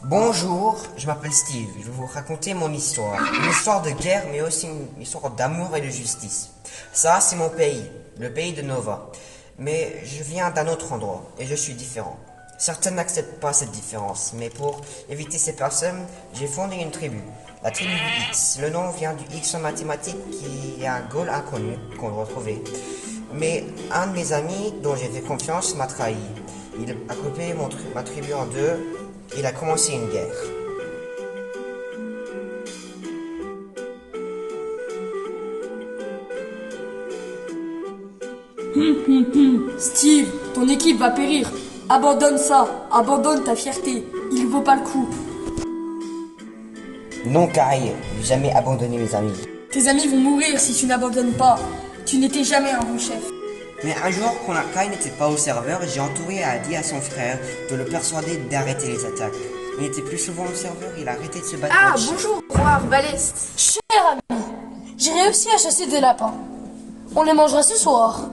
Bonjour, je m'appelle Steve. Je vais vous raconter mon histoire. Une histoire de guerre, mais aussi une histoire d'amour et de justice. Ça, c'est mon pays, le pays de Nova. Mais je viens d'un autre endroit et je suis différent. Certains n'acceptent pas cette différence, mais pour éviter ces personnes, j'ai fondé une tribu. La tribu du X. Le nom vient du X en mathématiques qui est un goal inconnu qu'on doit trouver. Mais un de mes amis, dont j'ai fait confiance, m'a trahi. Il a coupé ma tribu en deux. Il a commencé une guerre. Steve, ton équipe va périr. Abandonne ça, abandonne ta fierté. Il vaut pas le coup. Non, Kai, j'ai jamais abandonné mes amis. Tes amis vont mourir si tu n'abandonnes pas. Tu n'étais jamais un bon chef. Mais un jour, quand la Kai n'était pas au serveur, j'ai entouré et a dit à son frère de le persuader d'arrêter les attaques. Il n'était plus souvent au serveur, il a arrêté de se battre. Ah, bonjour, roi Arbalest. Cher ami, j'ai réussi à chasser des lapins. On les mangera ce soir.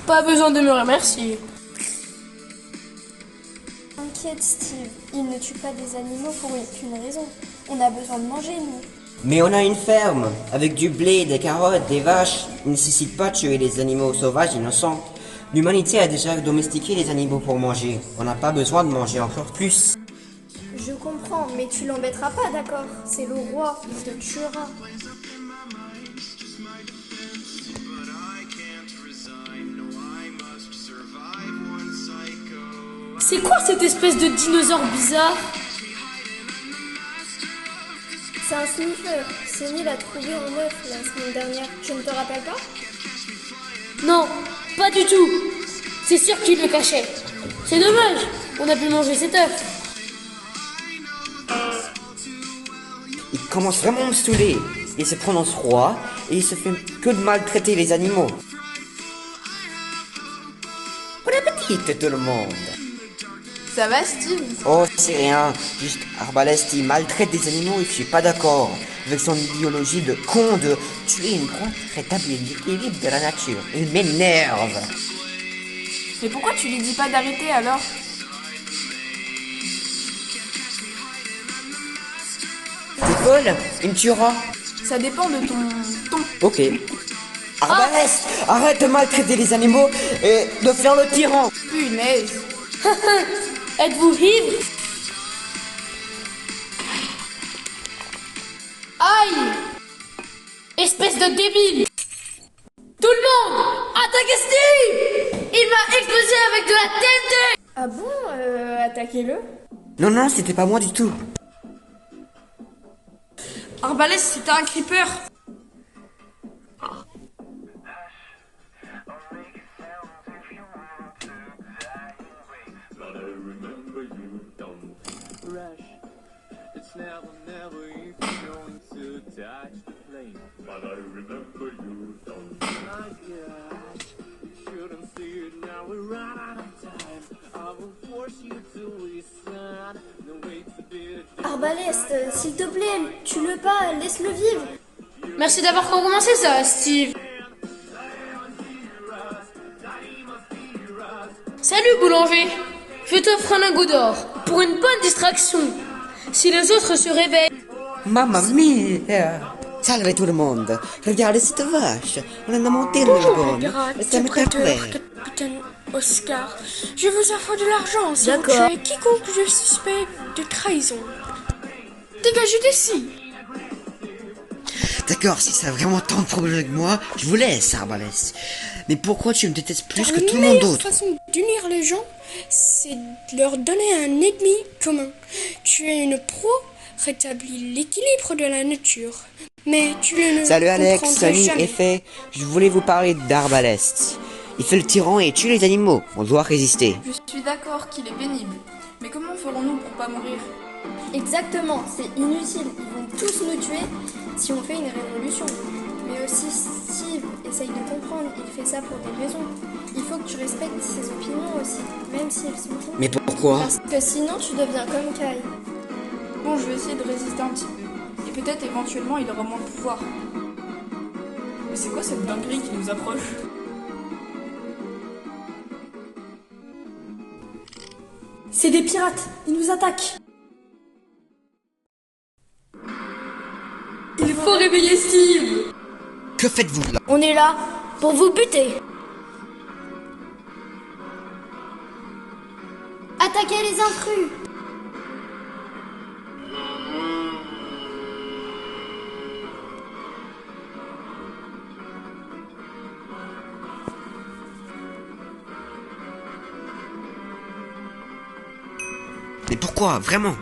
Pas besoin de me remercier. T'inquiète Steve, il ne tue pas des animaux pour aucune raison. On a besoin de manger, nous. Mais on a une ferme, avec du blé, des carottes, des vaches. Il ne nécessite pas de tuer les animaux sauvages innocents. L'humanité a déjà domestiqué les animaux pour manger. On n'a pas besoin de manger encore plus. Je comprends, mais tu l'embêteras pas, d'accord? C'est le roi, il te tuera. C'est quoi cette espèce de dinosaure bizarre? C'est un sniffer. Sonny l'a trouvé en œuf la semaine dernière. Tu ne te rappelles pas? Non, pas du tout. C'est sûr qu'il le cachait. C'est dommage, on a pu manger cet œuf. Il commence vraiment à me saouler. Il se prononce roi et il se fait que de maltraiter les animaux. Bon appétit tout le monde. Ça va, Steve? Oh, c'est rien. Juste Arbalest, il maltraite des animaux et je suis pas d'accord. Avec son idéologie de con de tuer une proie pour rétablir l'équilibre de la nature. Il m'énerve. Mais pourquoi tu lui dis pas d'arrêter alors? T'es folle? Il me tuera. Ça dépend de ton... Ok. Arbalest, arrête de maltraiter les animaux et de faire le tyran. Punaise. Êtes-vous ivre? Aïe! Espèce de débile! Tout le monde! Attaquez Steve! Il m'a explosé avec de la TNT! Ah bon? Attaquez-le. Non, non, c'était pas moi du tout. Arbalest, c'était un creeper! Arbalest, s'il te plaît, tue-le pas, laisse-le vivre. Merci d'avoir recommencé ça, Steve! Salut boulanger! Je t'offre un lingot d'or pour une bonne distraction. Si les autres se réveillent... Mamma mia! Salve tout le monde! Regardez cette vache! On en a monté une bonne! Ça me Capitaine Oscar, je vous offre de l'argent si vous D'accord. tuez quiconque je suspecte de trahison. Dégagez d'ici! D'accord, si ça a vraiment tant de problèmes avec moi, je vous laisse, Arbalest. Mais pourquoi tu me détestes plus que tout le monde d'autre? La façon d'unir les gens, c'est de leur donner un ennemi commun. Tuer une proie rétablit l'équilibre de la nature. Mais tu ne Salut Alex, comprendras Sonny jamais. et Faye. Je voulais vous parler d'Arbalest. Il fait le tyran et tue les animaux. On doit résister. Je suis d'accord qu'il est pénible. Mais comment ferons-nous pour pas mourir? Exactement, c'est inutile. Ils vont tous nous tuer si on fait une révolution. Mais aussi, Steve essaye de comprendre, il fait ça pour des raisons. Il faut que tu respectes ses opinions aussi, même si elles sont justes. Mais pourquoi? Parce que sinon, tu deviens comme Kai. Bon, je vais essayer de résister un petit peu. Et peut-être éventuellement il aura moins de pouvoir. Mais c'est quoi cette dinguerie qui nous approche? C'est des pirates, ils nous attaquent. Il faut réveiller Steve. Que faites-vous là? On est là pour vous buter. Attaquez les intrus. Mais pourquoi? Vraiment?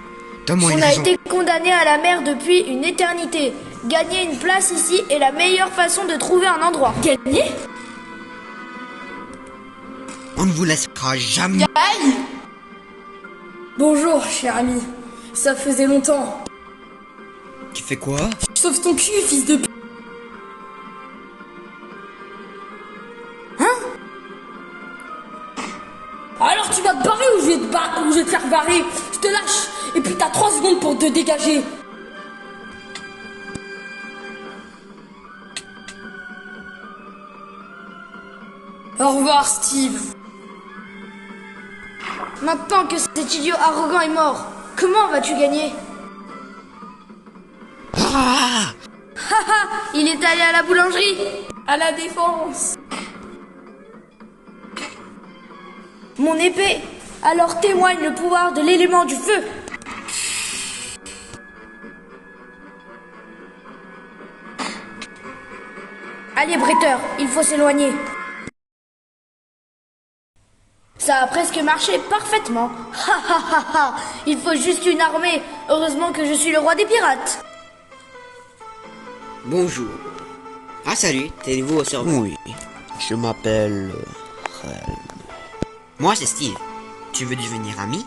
Donne-moi On une a raison. été condamné à la mer depuis une éternité. Gagner une place ici est la meilleure façon de trouver un endroit. Gagné? On ne vous laissera jamais. Bonjour, cher ami. Ça faisait longtemps. Tu fais quoi? Sauve ton cul, fils de p... Hein? Alors tu vas te barrer ou je vais te faire barrer? Je te lâche. Et puis t'as 3 secondes pour te dégager. Au revoir, Steve. Maintenant que cet idiot arrogant est mort, comment vas-tu gagner? Ah! Il est allé à la boulangerie. À la défense. Mon épée. Alors témoigne le pouvoir de l'élément du feu. Allez, bretteur, il faut s'éloigner. Ça a presque marché parfaitement. Ha ha ha ha. Il faut juste une armée. Heureusement que je suis le roi des pirates. Bonjour. Ah salut, t'es nouveau au serveur? Oui, je m'appelle Relm. Moi c'est Steve. Tu veux devenir ami?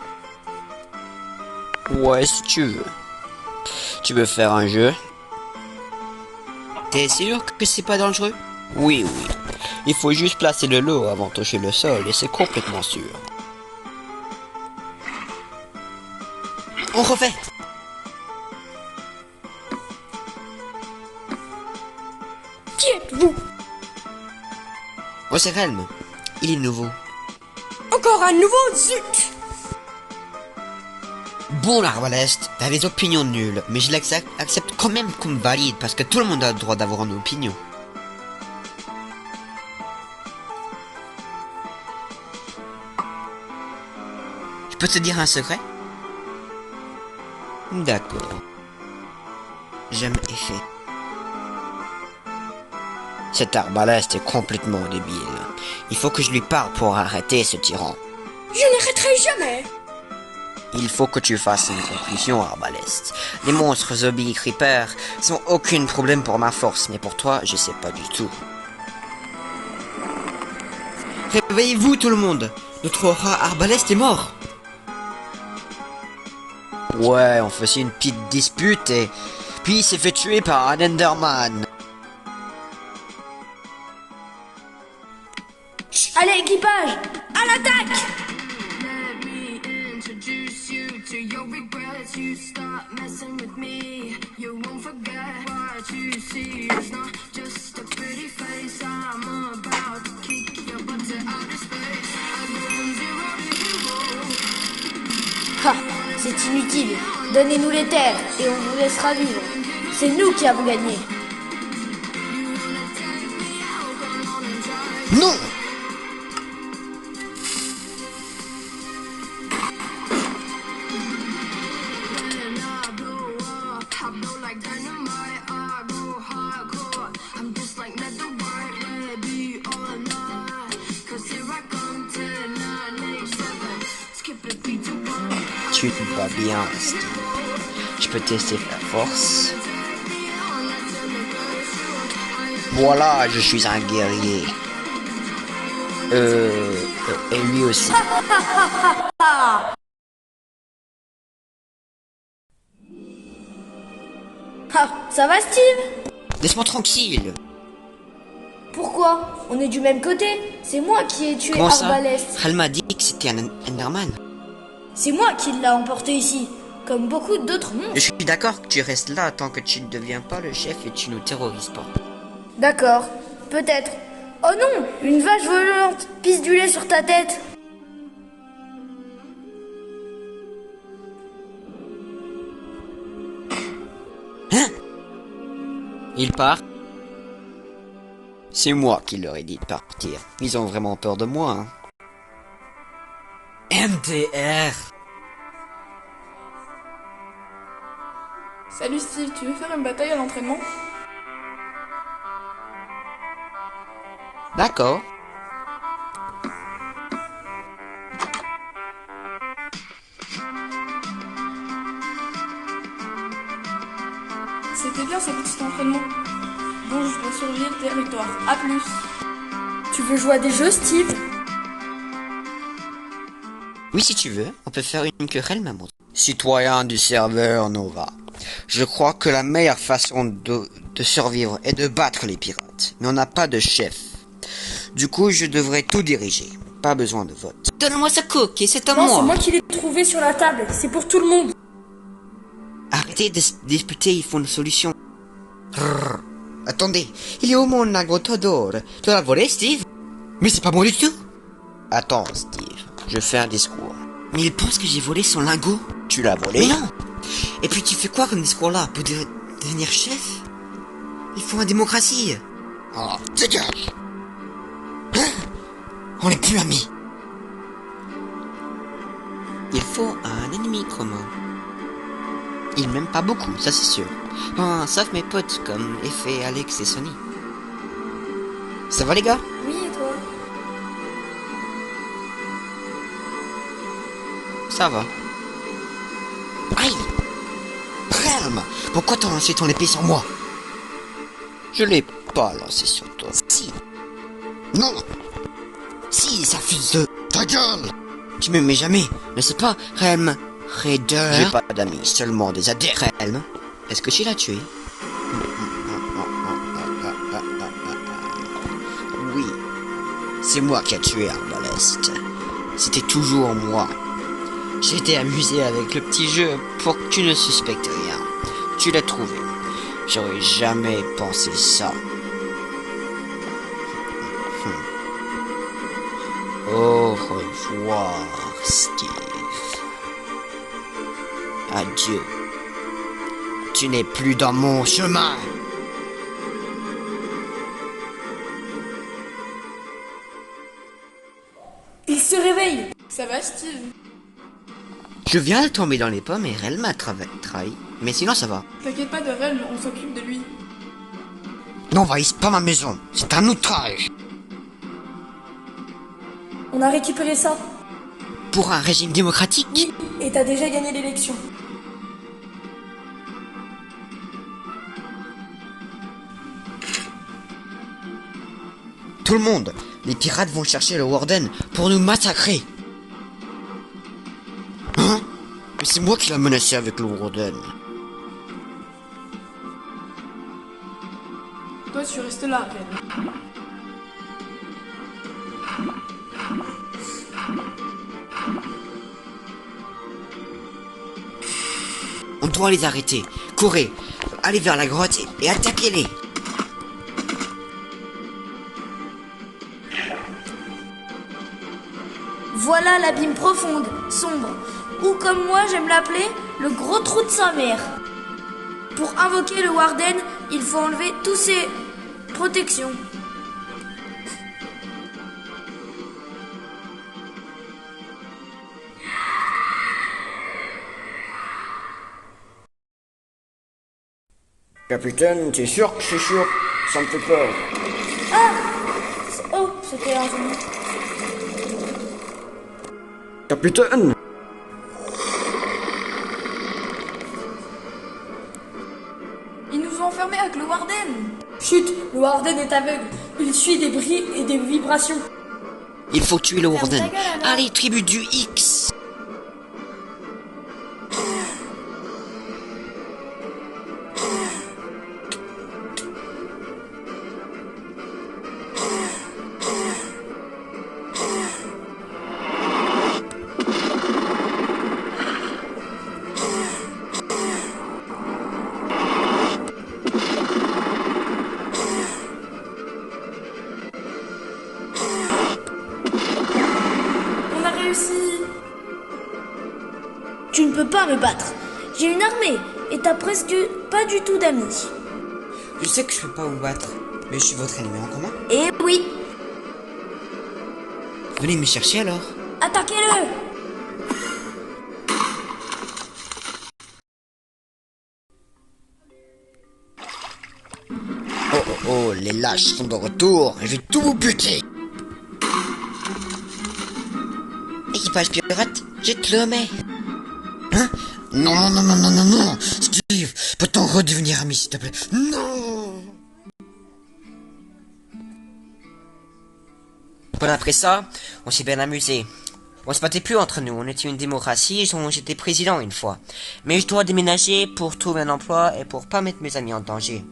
Ouais, si tu veux. Tu veux faire un jeu? T'es sûr que c'est pas dangereux? Oui, oui. Il faut juste placer le lot avant de toucher le sol et c'est complètement sûr. On refait. Qui êtes-vous? Oh c'est Relm. Il est nouveau. Encore un nouveau? Zut! Bon l'arbaleste, t'as des opinions nulles, mais je l'accepte quand même comme valide parce que tout le monde a le droit d'avoir une opinion. Je peux te dire un secret? D'accord. J'aime Effet. Cet arbaleste est complètement débile. Il faut que je lui parle pour arrêter ce tyran. Je n'arrêterai jamais. Il faut que tu fasses une conclusion, arbaleste. Les monstres zombies creepers sont aucun problème pour ma force, mais pour toi, je sais pas du tout. Réveillez-vous tout le monde. Notre rat arbaleste est mort. Ouais, on faisait une petite dispute et... puis il s'est fait tuer par un Enderman. Allez, équipage, à l'attaque! Ha, c'est inutile. Donnez-nous les terres et on vous laissera vivre. C'est nous qui avons gagné. Non! Tu te vas bien, Steve. Je peux tester ta force. Voilà, je suis un guerrier. Et lui aussi. Ah, ça va, Steve? Laisse-moi tranquille. Pourquoi? On est du même côté. C'est moi qui ai tué Comment ça? Arbalest. Relm m'a dit que c'était un Enderman. C'est moi qui l'ai emporté ici, comme beaucoup d'autres Je monstres. suis d'accord que tu restes là tant que tu ne deviens pas le chef et tu ne terrorises pas. D'accord, peut-être. Oh non, une vache volante pisse du lait sur ta tête. Il part. C'est moi qui leur ai dit de partir. Ils ont vraiment peur de moi, hein. MDR. Salut Steve, tu veux faire une bataille à l'entraînement? D'accord. C'était bien ce petit entraînement. Bon, je dois surveiller le territoire. A plus. Tu veux jouer à des jeux, Steve? Oui, si tu veux, on peut faire une querelle, maman. Citoyen du serveur Nova, je crois que la meilleure façon de survivre est de battre les pirates. Mais on n'a pas de chef. Du coup, je devrais tout diriger. Pas besoin de vote. Donne-moi ce cook et c'est à Non, moi. c'est moi qui l'ai trouvé sur la table. C'est pour tout le monde. Arrêtez de se disputer, il faut une solution. Rrr. Attendez, il est où mon agotador? Tu l'as volé, Steve? Mais c'est pas moi du tout. Attends, Steve, je fais un discours. Mais il pense que j'ai volé son lingot. Tu l'as volé? Mais non. Et puis tu fais quoi comme discours là? Pour devenir chef? Il faut une démocratie. Oh, dégage. Hein? On n'est plus amis. Il faut un ennemi commun. Il m'aime pas beaucoup, ça c'est sûr. Enfin, sauf mes potes comme Effet, Alex et Sony. Ça va les gars? Oui, et toi? Ça va. Aïe! Realm! Pourquoi t'as lancé ton épée sur moi? Je l'ai pas lancé sur toi. Si! Non! Si, ça fuse de ta gueule! Tu m'aimais jamais, n'est-ce pas, Realm? Raider? J'ai pas d'amis, seulement des adeptes. Realm, est-ce que tu l'as tué? Oui, c'est moi qui a tué Arbalest. C'était toujours moi. J'étais amusé avec le petit jeu pour que tu ne suspectes rien. Tu l'as trouvé. J'aurais jamais pensé ça. Au revoir, Steve. Adieu. Tu n'es plus dans mon chemin. Il se réveille. Ça va Steve? Je viens de tomber dans les pommes et Rel m'a trahi. Mais sinon ça va. T'inquiète pas de Relm, on s'occupe de lui. N'envahisse pas ma maison. C'est un outrage. On a récupéré ça. Pour un régime démocratique? Oui, et t'as déjà gagné l'élection. Tout le monde, les pirates vont chercher le Warden pour nous massacrer. Hein? Mais c'est moi qui l'ai menacé avec le Warden. Toi, tu restes là, Relm. On doit les arrêter. Courez, allez vers la grotte et attaquez-les. Voilà l'abîme profonde, sombre, ou comme moi j'aime l'appeler, le gros trou de sa mère. Pour invoquer le Warden, il faut enlever tous ses protections. Capitaine, t'es sûr que je suis sûr? Ça me fait peur. Oh, c'était un zombie. Capitaine! Ils nous ont enfermés avec le Warden. Chut, le Warden est aveugle. Il suit des bruits et des vibrations. Il faut tuer le Warden. ta gueule, Anna. Allez, tribu du X. On a réussi. Tu ne peux pas me battre. J'ai une armée et t'as presque pas du tout d'amis. Je sais que je peux pas vous battre, mais je suis votre ennemi en commun. Eh oui, Venez me chercher alors. attaquez-le! Oh oh oh, les lâches sont de retour. Je vais tout vous buter. Équipage pirate, jette-le, mais... Hein? Non, non, non, non, non, non, non. Steve, peut-on redevenir amis, s'il te plaît? Non. Bon, après ça, on s'est bien amusé. On se battait plus entre nous, on était une démocratie, j'étais président une fois. Mais je dois déménager pour trouver un emploi et pour pas mettre mes amis en danger.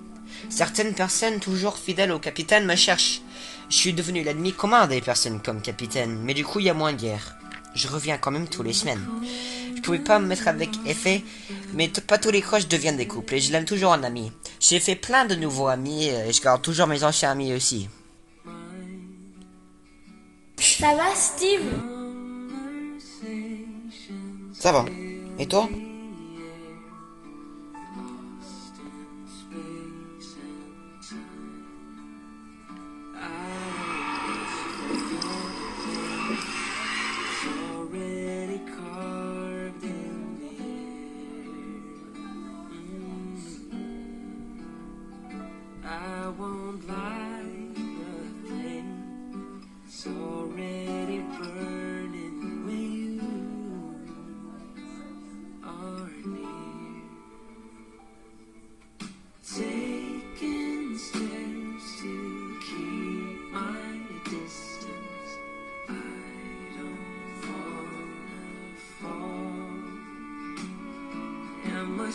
Certaines personnes toujours fidèles au capitaine me cherchent. Je suis devenu l'ennemi commun des personnes comme capitaine, mais du coup il y a moins de guerre. Je reviens quand même tous les semaines. Je pouvais pas me mettre avec effet, mais pas tous les croches deviennent des couples et je l'aime toujours en ami. J'ai fait plein de nouveaux amis et je garde toujours mes anciens amis aussi. Ça va, Steve? Ça va. Et toi?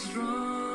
Strong.